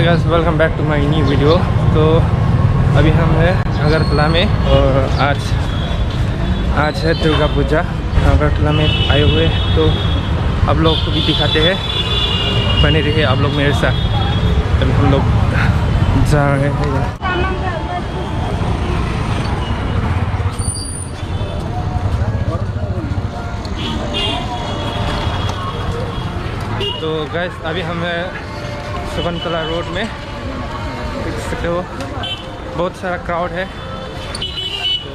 Hi guys, welcome back to my new video. तो अभी हम हैं अगरतला में और आज है दुर्गा पूजा। अगरतला में आए हुए तो आप लोग को भी दिखाते हैं, बने रहिए आप लोग मेरे साथ। अभी हम लोग जा रहे हैं। तो गाइस अभी हम अगरतला रोड में, देख सकते हो बहुत सारा क्राउड है। तो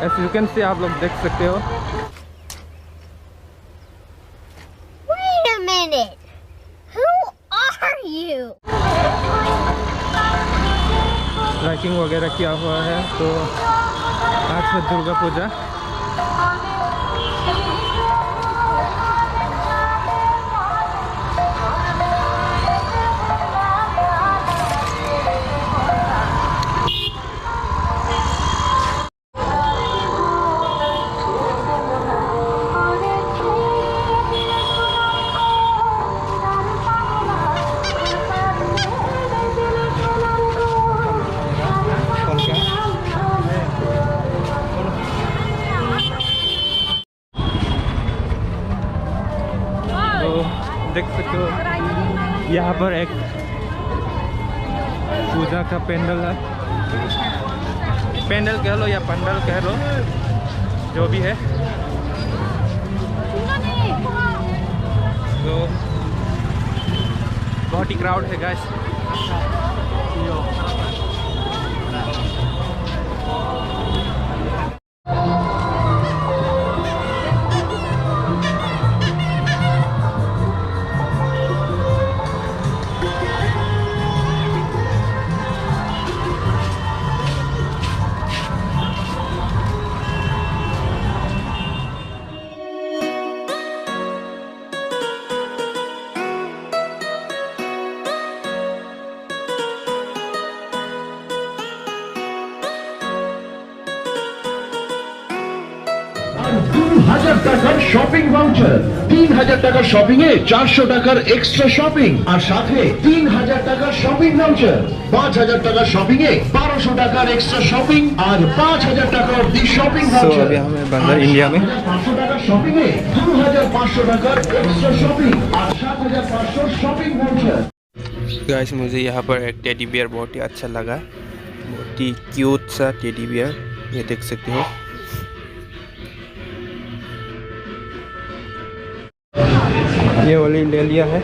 एज यू कैन सी, आप लोग देख सकते हो। Wait a minute. Who are you? Lighting वगैरह किया हुआ है। तो आज है दुर्गा पूजा। देख सकते हो यहाँ पर एक पूजा का पेंडल है। पेंडल कह लो या पंडल कह लो, जो भी है। तो बहुत ही क्राउड है गाइस। টাকার শপিং ভাউচার, 3000 টাকার শপিং এ 400 টাকার এক্সট্রা শপিং, আর সাথে 3000 টাকার শপিং ভাউচার, 5000 টাকার শপিং এ 1200 টাকার এক্সট্রা শপিং, আর 5000 টাকার দি শপিং ভাউচার। अभी हमें बंदर इंडिया में 500 টাকার শপিং এ 2500 টাকার এক্সট্রা শপিং, আর 7500 শপিং ভাউচার। गाइस मुझे यहाँ पर एक टेडी बियर बहुत ही अच्छा लगा, बहुत ही क्यूट सा टेडी बियर, ये देख सकते हो। ये वाली ले लिया है।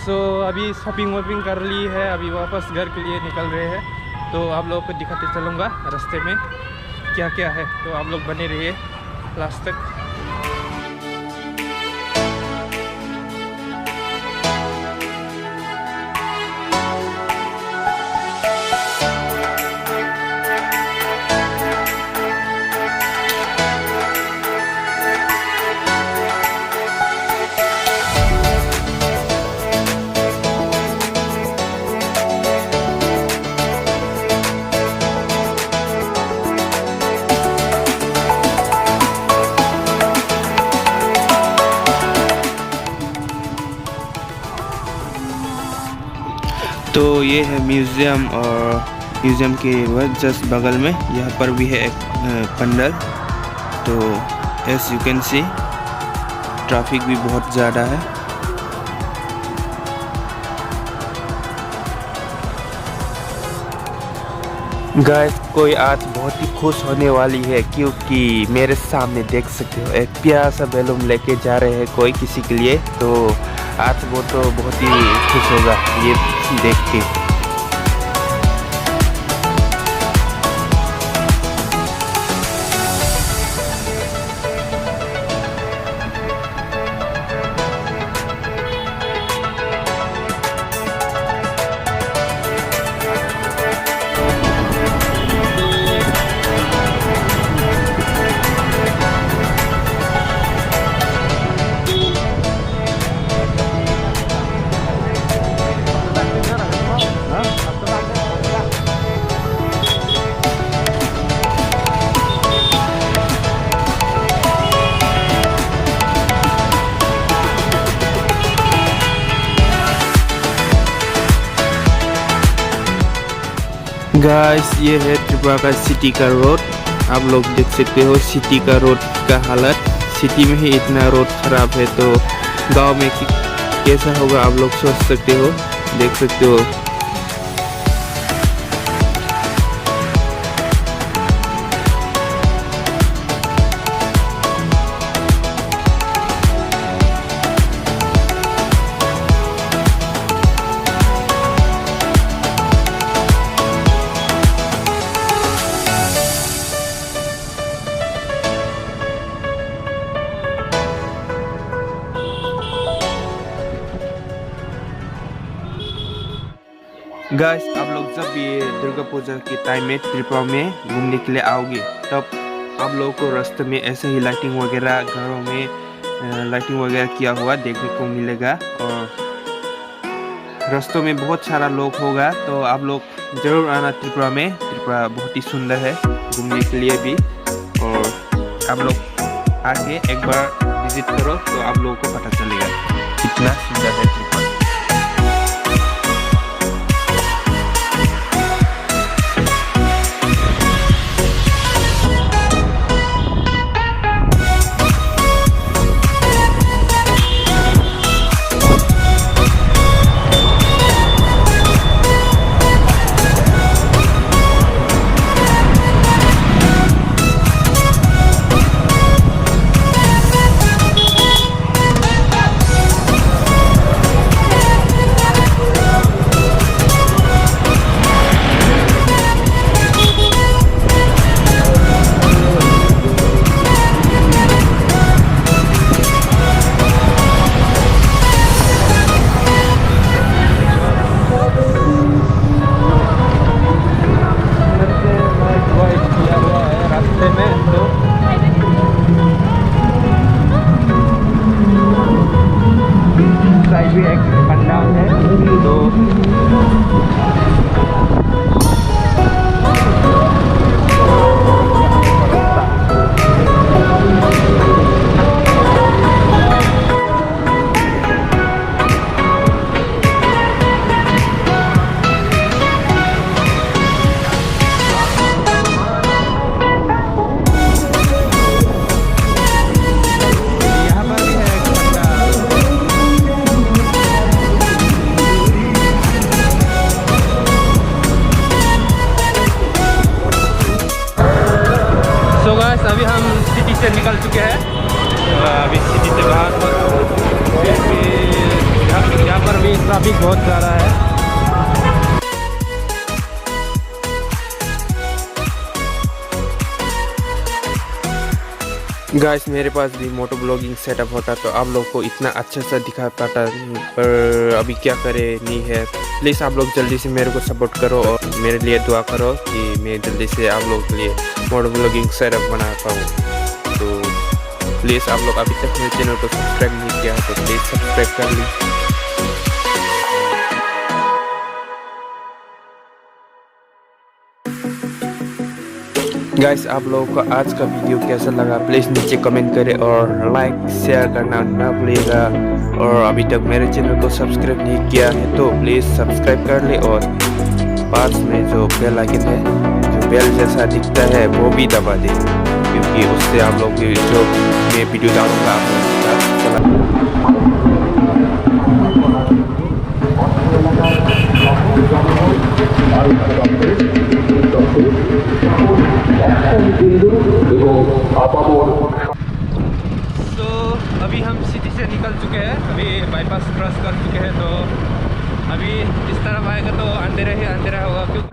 सो अभी शॉपिंग वॉपिंग कर ली है, अभी वापस घर के लिए निकल रहे हैं। तो आप लोगों को दिखाते चलूँगा रास्ते में क्या क्या है। तो आप लोग बने रहिए लास्ट तक। तो ये है म्यूज़ियम, और म्यूज़ियम के जस्ट बगल में यहाँ पर भी है एक पंडल। तो S U can see, traffic भी बहुत ज़्यादा है। गाइस कोई आज बहुत ही खुश होने वाली है, क्योंकि मेरे सामने देख सकते हो एक प्यारा सा बैलून लेके जा रहे हैं कोई किसी के लिए। तो आज वो तो बहुत ही खुश होगा ये देख के। गाइस ये है त्रिपुरा का सिटी का रोड। आप लोग देख सकते हो सिटी का रोड का हालत। सिटी में ही इतना रोड खराब है तो गांव में कैसा होगा आप लोग सोच सकते हो, देख सकते हो। गाइस आप लोग जब भी दुर्गा पूजा के टाइम में त्रिपुरा में घूमने के लिए आओगे तब आप लोगों को रास्ते में ऐसे ही लाइटिंग वगैरह, घरों में लाइटिंग वगैरह किया हुआ देखने को मिलेगा। और रास्तों में बहुत सारा लोग होगा तो आप लोग ज़रूर आना त्रिपुरा में। त्रिपुरा बहुत ही सुंदर है घूमने के लिए भी। और आप लोग आके एक बार विजिट करो तो आप लोगों को पता चलेगा कितना सुंदर है त्रिपुरा। भी एक पंडाल है तो अभी हम सिटी से निकल चुके हैं। अभी सिटी से बाहर यहाँ पर भी ट्रैफिक बहुत ज़्यादा है। गाइस मेरे पास भी मोटो ब्लॉगिंग सेटअप होता तो आप लोग को इतना अच्छा सा दिखा पाता, पर अभी क्या करे नहीं है। प्लीज़ आप लोग जल्दी से मेरे को सपोर्ट करो और मेरे लिए दुआ करो कि मैं जल्दी से आप लोगों के लिए मोटो ब्लॉगिंग सेटअप बना पाऊँ। तो प्लीज़ आप लोग अभी तक मेरे चैनल को सब्सक्राइब नहीं किया तो प्लीज़ सब्सक्राइब कर लीजिए। गाइस आप लोगों को आज का वीडियो कैसा लगा प्लीज़ नीचे कमेंट करें और लाइक शेयर करना ना भूलिएगा। और अभी तक मेरे चैनल को सब्सक्राइब नहीं किया है तो प्लीज़ सब्सक्राइब कर ले और पास में जो बेल आइकन है, जो बेल जैसा दिखता है वो भी दबा दे, क्योंकि उससे आप लोग जो मैं वीडियो डालूँगा आप लोग तो अभी हम सिटी से निकल चुके हैं, अभी बाईपास क्रॉस कर चुके हैं। तो अभी इस तरफ आएगा तो अंधेरा ही अंधेरा होगा क्योंकि